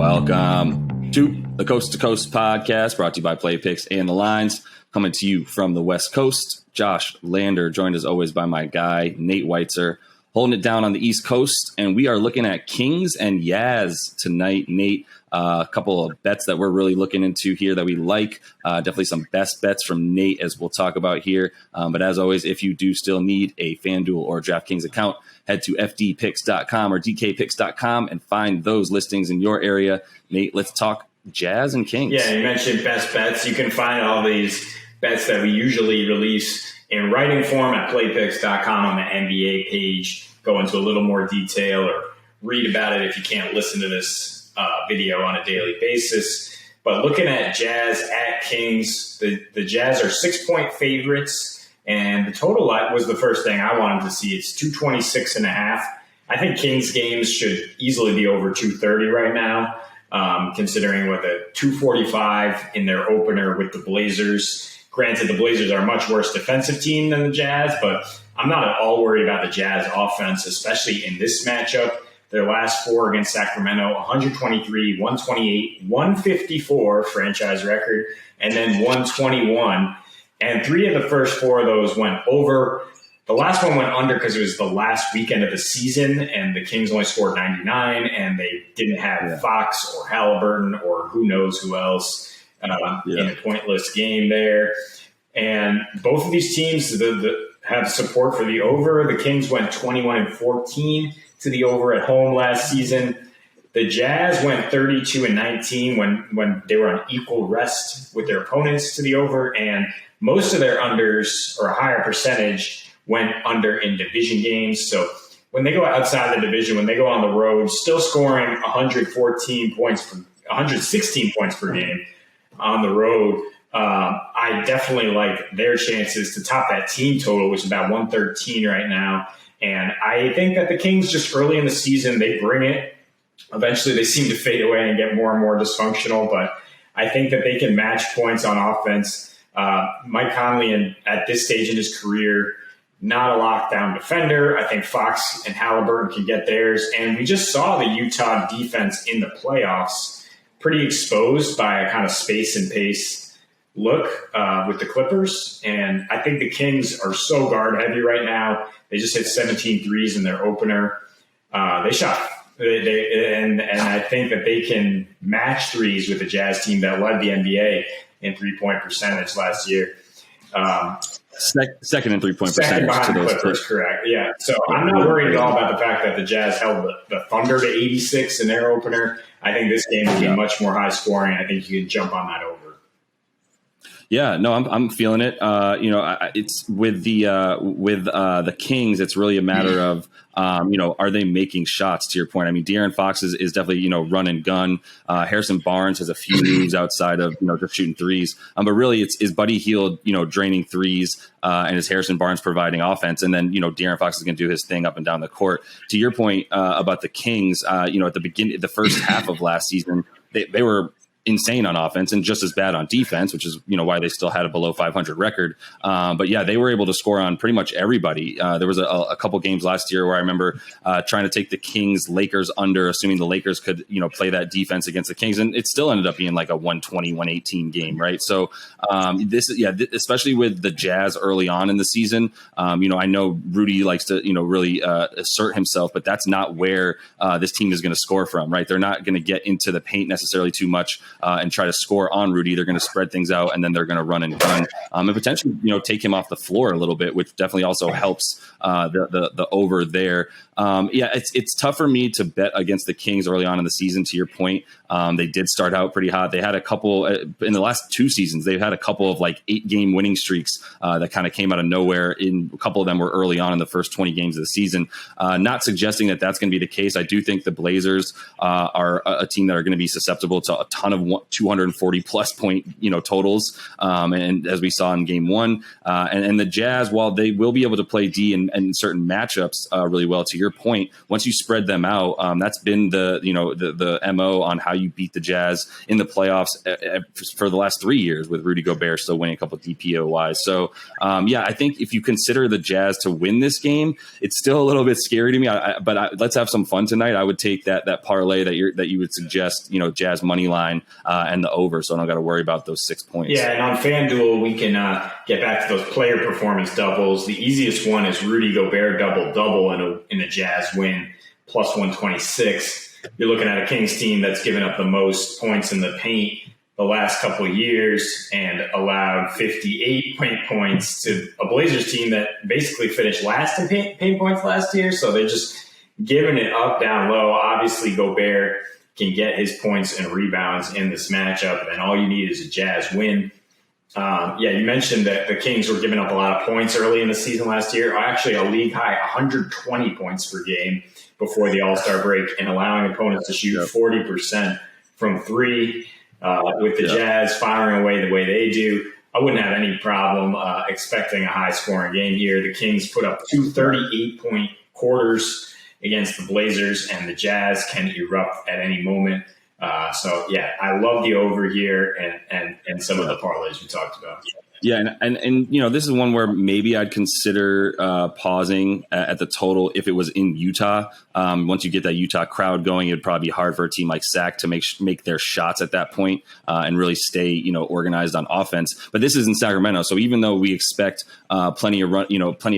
Welcome to the Coast to Coast podcast, brought to you by Play Picks and the Lines. Coming to you from the West Coast, Josh Lander, joined as always by my guy, Nate Weitzer, holding it down on the East Coast. And we are looking at Kings and Yaz tonight. Nate, a couple of bets that we're really looking into here that we like. Definitely some best bets from Nate, as we'll talk about here. But as always, if you do still need a FanDuel or DraftKings account, head to fdpicks.com or dkpicks.com and find those listings in your area. Nate, let's talk Jazz and Kings. Yeah, you mentioned best bets. You can find all these bets that we usually release in writing form at playpicks.com on the NBA page. Go into a little more detail or read about it if you can't listen to this video on a daily basis. But looking at Jazz at Kings, the Jazz are 6-point favorites. And the total was the first thing I wanted to see. It's 226.5. I think Kings games should easily be over 230 right now, considering with a 245 in their opener with the Blazers. Granted, the Blazers are a much worse defensive team than the Jazz, but I'm not at all worried about the Jazz offense, especially in this matchup. Their last four against Sacramento, 123, 128, 154, franchise record, and then 121. And three of the first four of those went over. The last one went under because it was the last weekend of the season, and the Kings only scored 99, and they didn't have Fox or Halliburton or who knows who else in a pointless game there. And both of these teams have support for the over. The Kings went 21-14 to the over at home last season. The Jazz went 32-19 when they were on equal rest with their opponents to the over, and most of their unders, or a higher percentage, went under in division games. So when they go outside the division, when they go on the road, still scoring 116 points per game on the road, I definitely like their chances to top that team total, which is about 113 right now. And I think that the Kings, just early in the season, they bring it. Eventually, they seem to fade away and get more and more dysfunctional. But I think that they can match points on offense. Mike Conley, at this stage in his career, not a lockdown defender. I think Fox and Halliburton can get theirs. And we just saw the Utah defense in the playoffs pretty exposed by a kind of space and pace look with the Clippers. And I think the Kings are so guard heavy right now. They just hit 17 threes in their opener. They shot. And I think that they can match threes with the Jazz team that led the NBA in three-point percentage last year. Second in three-point percentage. Second behind the Clippers, correct. Yeah. So I'm not worried at all about the fact that the Jazz held the Thunder to 86 in their opener. I think this game will be much more high-scoring. I think you can jump on that over. Yeah, no, I'm feeling it. It's with the Kings. It's really a matter of, are they making shots? To your point, I mean, De'Aaron Fox is definitely run and gun. Harrison Barnes has a few moves outside of just shooting threes. But really, is Buddy Hield draining threes, and is Harrison Barnes providing offense? And then De'Aaron Fox is going to do his thing up and down the court. To your point about the Kings, at the beginning, the first half of last season, they were insane on offense and just as bad on defense, which is why they still had a below 500 record. But yeah, they were able to score on pretty much everybody. There was a couple games last year where I remember trying to take the Kings Lakers under, assuming the Lakers could play that defense against the Kings, and it still ended up being like a 120-118 game, right? So especially with the Jazz early on in the season, I know Rudy likes to really assert himself, but that's not where this team is going to score from, right? They're not going to get into the paint necessarily too much and try to score on Rudy. They're going to spread things out, and then they're going to run and gun and potentially take him off the floor a little bit, which definitely also helps the over there. It's tough for me to bet against the Kings early on in the season. To your point, they did start out pretty hot. They had a couple in the last two seasons. They've had a couple of 8-game winning streaks that kind of came out of nowhere. A couple of them were early on in the first 20 games of the season. Not suggesting that that's going to be the case. I do think the Blazers are a team that are going to be susceptible to a ton of 240 plus point, totals. And as we saw in game one, and the Jazz, while they will be able to play D and certain matchups really well, to your point, once you spread them out, that's been the MO on how you beat the Jazz in the playoffs for the last 3 years, with Rudy Gobert still winning a couple of DPOYs. So I think if you consider the Jazz to win this game, it's still a little bit scary to me. But let's have some fun tonight. I would take that parlay that you would suggest, Jazz money line and the over, so I don't got to worry about those 6 points. Yeah, and on FanDuel, we can get back to those player performance doubles. The easiest one is Rudy Gobert double-double in a Jazz win, plus 126. You're looking at a Kings team that's given up the most points in the paint the last couple of years and allowed 58 paint points to a Blazers team that basically finished last in paint points last year. So they're just giving it up, down low. Obviously, Gobert can get his points and rebounds in this matchup, and all you need is a Jazz win. You mentioned that the Kings were giving up a lot of points early in the season last year. Actually, a league high 120 points per game before the All-Star break, and allowing opponents to shoot 40% from three. With the Jazz firing away the way they do, I wouldn't have any problem expecting a high-scoring game here. The Kings put up 2 38-point quarters against the Blazers, and the Jazz can erupt at any moment. I love the over here and some of the parlays we talked about. Yeah, and this is one where maybe I'd consider pausing at the total if it was in Utah. Once you get that Utah crowd going, it'd probably be hard for a team like Sac to make their shots at that point and really stay organized on offense. But this is in Sacramento, so even though we expect plenty of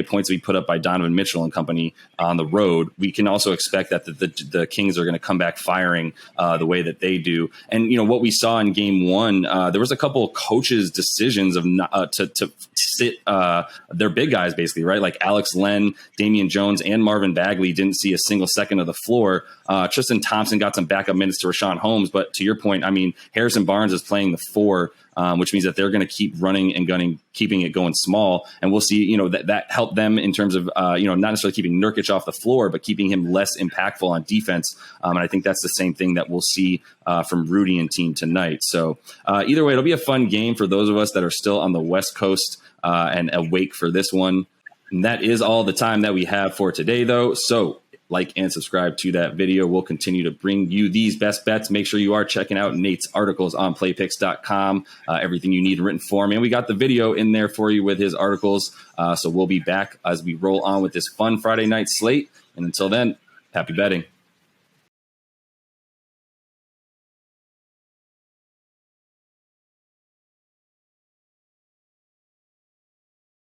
points to be put up by Donovan Mitchell and company on the road, we can also expect that the Kings are going to come back firing the way that they do. And what we saw in game one, there was a couple of coaches' decisions of not. To sit their big guys, basically, right? Like Alex Len, Damian Jones, and Marvin Bagley didn't see a single second of the floor. Tristan Thompson got some backup minutes to Rashawn Holmes, but to your point, Harrison Barnes is playing the 4, which means that they're going to keep running and gunning, keeping it going small. And we'll see, that helped them in terms of, not necessarily keeping Nurkic off the floor, but keeping him less impactful on defense. And I think that's the same thing that we'll see from Rudy and team tonight. So either way, it'll be a fun game for those of us that are still on the West Coast and awake for this one. And that is all the time that we have for today, though. So like and subscribe to that video. We'll continue to bring you these best bets. Make sure you are checking out Nate's articles on playpicks.com. Everything you need in written form. And we got the video in there for you with his articles. So we'll be back as we roll on with this fun Friday night slate. And until then, happy betting.